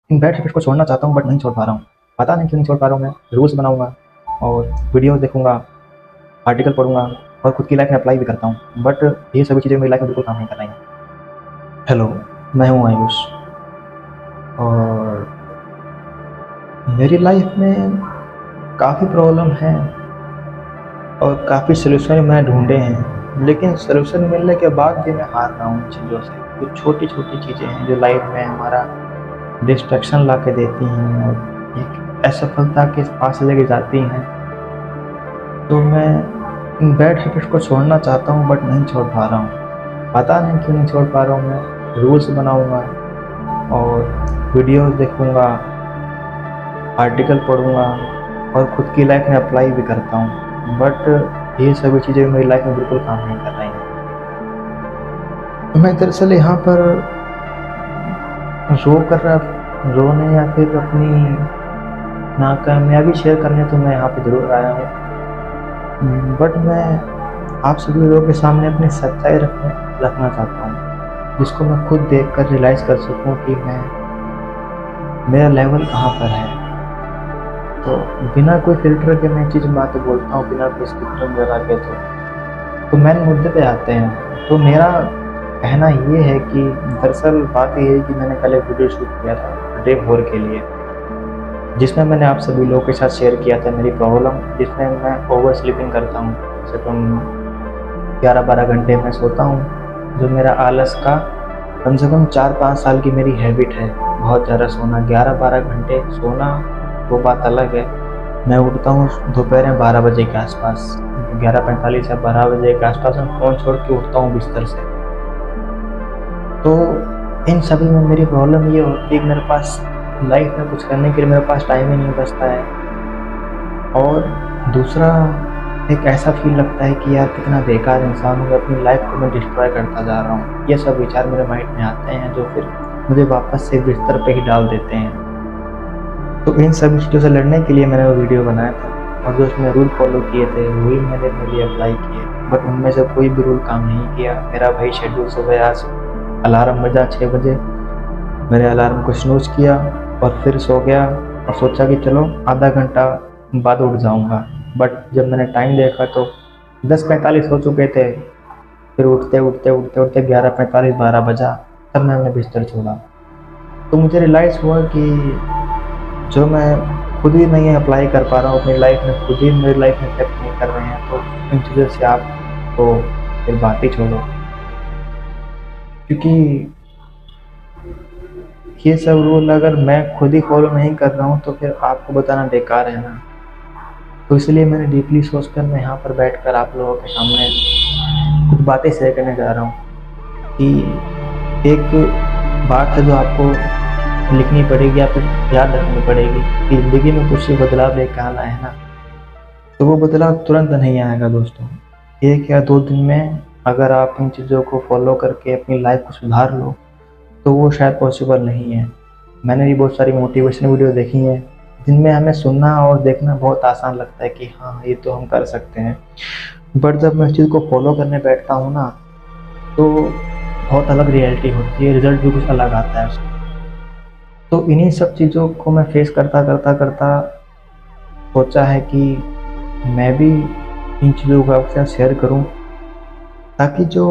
Bad habit को छोड़ना चाहता हूँ बट नहीं छोड़ पा रहा हूँ। पता नहीं क्यों नहीं छोड़ पा रहा हूँ। मैं रूल्स बनाऊँगा और वीडियोज़ देखूँगा, आर्टिकल पढ़ूँगा और खुद की लाइफ़ में अप्लाई भी करता हूँ, बट ये सभी चीज़ें मेरी लाइफ़ में बिल्कुल काम नहीं कर रही हैं। हेलो, मैं हूँ आयुष और मेरी लाइफ़ में काफ़ी प्रॉब्लम है और काफ़ी सॉल्यूशन मैंने ढूँढे हैं, लेकिन सॉल्यूशन मिलने के बाद भी मैं हार रहा हूँ इन चीज़ों से। कुछ छोटी-छोटी चीज़ें हैं जो लाइफ़ में हमारा डिस्ट्रैक्शन ला के देती हैं और एक असफलता के पास लेके जाती हैं। तो मैं इन बैड हैबिट्स को छोड़ना चाहता हूँ बट नहीं छोड़ पा रहा हूँ। पता नहीं क्यों नहीं छोड़ पा रहा हूँ। मैं रूल्स बनाऊँगा और वीडियोज़ देखूँगा, आर्टिकल पढ़ूँगा और खुद की लाइफ़ में अप्लाई भी करता हूँ, बट ये सभी चीज़ें मेरी लाइफ़ में बिल्कुल काम नहीं कर रही हैं। मैं दरअसल यहाँ पर रोने या फिर अपनी नाकामयाबी शेयर करने तो मैं यहाँ पे ज़रूर आया हूँ। बट मैं आप सभी लोगों के सामने अपनी सच्चाई रखना चाहता हूँ, जिसको मैं खुद देखकर रियलाइज़ कर सकूँ कि मेरा लेवल कहाँ पर है। तो बिना कोई फ़िल्टर के मैं चीज़ बातें बोलता हूँ, बिना कोई स्क्रिप्ट लगा के तो मेन मुद्दे पे आते हैं। तो मेरा कहना ये है कि दरअसल बात ये है कि मैंने कल एक वीडियो शूट किया था डे 4 के लिए, जिसमें मैंने आप सभी लोगों के साथ शेयर किया था मेरी प्रॉब्लम, जिसमें मैं ओवर स्लीपिंग करता हूँ। जैसे कम 11-12 घंटे मैं सोता हूँ, जो मेरा आलस का कम से कम 4-5 साल की मेरी हैबिट है, बहुत ज़्यादा सोना। 11-12 घंटे सोना वो बात अलग है। मैं उठता हूँ दोपहर में 12 बजे के आसपास, 11:45 या 12 बजे के आसपास मैं फ़ोन छोड़ के उठता हूँ बिस्तर से। तो इन सभी में मेरी प्रॉब्लम ये होती है कि मेरे पास लाइफ में कुछ करने के लिए मेरे पास टाइम ही नहीं बचता है। और दूसरा, एक ऐसा फील लगता है कि यार कितना बेकार इंसान हूँ, अपनी लाइफ को मैं डिस्ट्रॉय करता जा रहा हूँ। ये सब विचार मेरे माइंड में आते हैं जो फिर मुझे वापस से बिस्तर पे ही डाल देते हैं। तो इन सभी चीज़ों से लड़ने के लिए मैंने वो वीडियो बनाया था और जो उसमें रूल फॉलो किए थे वही मैंने अपने लिए अप्लाई किए, बट उनमें से कोई भी रूल काम नहीं किया। मेरा वही शेड्यूल सुबह आज अलार्म बजा 6 बजे, मैंने अलार्म को स्नूज़ किया और फिर सो गया और सोचा कि चलो आधा घंटा बाद उठ जाऊंगा, बट जब मैंने टाइम देखा तो 10:45 हो चुके थे। फिर उठते उठते उठते उठते 11:45-12 बजा, तब मैंने बिस्तर छोड़ा। तो मुझे रियलाइज़ हुआ कि जो मैं खुद ही नहीं अप्लाई कर पा रहा हूँ अपनी लाइफ में, खुद ही मेरी लाइफ में इफेक्ट नहीं कर रहे हैं, तो इन चीज़ों से आप तो फिर बात ही छोड़ो। क्योंकि ये सब रूल अगर मैं खुद ही फॉलो नहीं कर रहा हूँ तो फिर आपको बताना बेकार है ना। तो इसलिए मैंने डीपली सोचकर मैं यहाँ पर बैठकर आप लोगों के सामने कुछ बातें शेयर करने जा रहा हूँ कि एक बात है जो आपको लिखनी पड़ेगी या फिर याद रखनी पड़ेगी कि ज़िंदगी में कुछ बदलाव लेकर आना है ना, तो वो बदलाव तुरंत नहीं आएगा दोस्तों। 1 या 2 दिन में अगर आप इन चीज़ों को फॉलो करके अपनी लाइफ को सुधार लो तो वो शायद पॉसिबल नहीं है। मैंने भी बहुत सारी मोटिवेशन वीडियो देखी हैं जिनमें हमें सुनना और देखना बहुत आसान लगता है कि हाँ ये तो हम कर सकते हैं, बट जब मैं इस चीज़ को फॉलो करने बैठता हूँ ना तो बहुत अलग रियलिटी होती है, रिजल्ट भी कुछ अलग आता है उसका। तो इन्हीं सब चीज़ों को मैं फेस करता करता करता सोचा है कि मैं भी इन चीज़ों को आपके साथ शेयर करूं, ताकि जो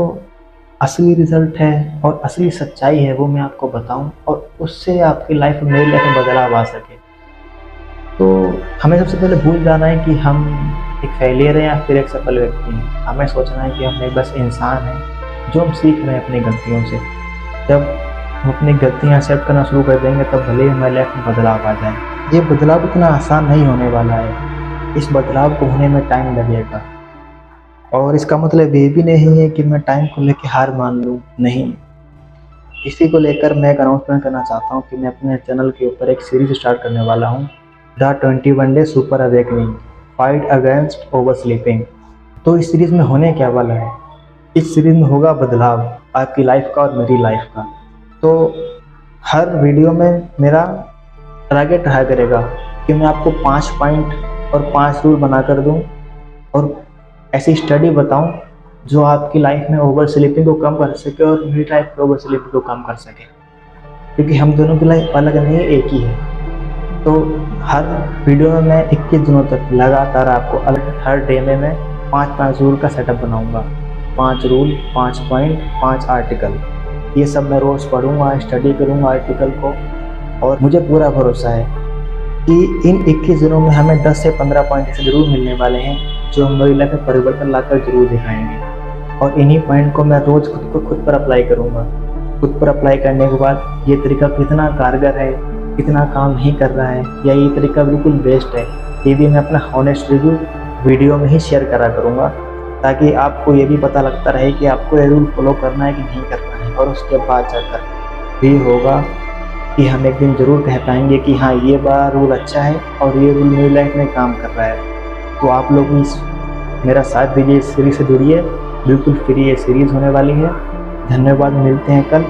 असली रिज़ल्ट है और असली सच्चाई है वो मैं आपको बताऊं और उससे आपकी लाइफ में, मेरी लाइफ में बदलाव आ सके। तो हमें सबसे पहले भूल जाना है कि हम एक फेलियर हैं या फिर एक सफल व्यक्ति हैं। हमें सोचना है कि हम एक बस इंसान हैं जो हम सीख रहे हैं अपनी गलतियों से। जब हम अपनी गलतियाँ एक्सेप्ट करना शुरू कर देंगे तब भले ही हमारी लाइफ में बदलाव आ जाए। ये बदलाव इतना आसान नहीं होने वाला है, इस बदलाव को होने में टाइम लगेगा। और इसका मतलब ये भी नहीं है कि मैं टाइम को लेकर हार मान लूँ, नहीं। इसी को लेकर मैं एक अनाउंसमेंट करना चाहता हूँ कि मैं अपने चैनल के ऊपर एक सीरीज स्टार्ट करने वाला हूँ, the 21 day super awakening, fight against over sleeping. तो इस सीरीज में होने क्या वाला है, इस सीरीज में होगा बदलाव आपकी लाइफ का और मेरी लाइफ का। तो हर वीडियो में मेरा टारगेट रहा करेगा कि मैं आपको 5 पॉइंट और 5 रूल बना कर दूँ और ऐसी स्टडी बताऊं जो आपकी लाइफ में ओवर स्लीपिंग को कम कर सके और मेरी लाइफ में ओवर स्लीपिंग को कम कर सके। क्योंकि हम दोनों की लाइफ अलग नहीं, एक ही है। तो हर वीडियो में मैं 21 दिनों तक लगातार आपको अलग हर डे में मैं 5 रूल का सेटअप बनाऊंगा। 5 रूल, 5 पॉइंट, 5 आर्टिकल, ये सब मैं रोज़ पढ़ूंगा, स्टडी करूंगा आर्टिकल को। और मुझे पूरा भरोसा है कि इन 21 दिनों में हमें 10 से 15 पॉइंट ऐसे ज़रूर मिलने वाले हैं जो हमारी लाइफ में परिवर्तन लाकर जरूर दिखाएंगे। और इन्हीं पॉइंट को मैं रोज़ खुद पर अप्लाई करूँगा। खुद पर अप्लाई करने के बाद ये तरीका कितना कारगर है, कितना काम नहीं कर रहा है, या ये तरीका बिल्कुल बेस्ट है, ये भी मैं अपना हॉनेस्ट रिव्यू वीडियो में ही शेयर करा करूँगा, ताकि आपको ये भी पता लगता रहे कि आपको ये रूल फॉलो करना है कि नहीं करना है। और उसके बाद जाकर भी होगा कि हम एक दिन ज़रूर कह पाएंगे कि हाँ, ये वाला रूल अच्छा है और ये रूल मेरी लाइफ में काम कर रहा है। तो आप लोग इस मेरा साथ दीजिए, इस सीरीज़ से जुड़िए, बिल्कुल फ्री ये सीरीज़ होने वाली है। धन्यवाद, मिलते हैं कल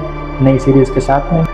नई सीरीज़ के साथ में।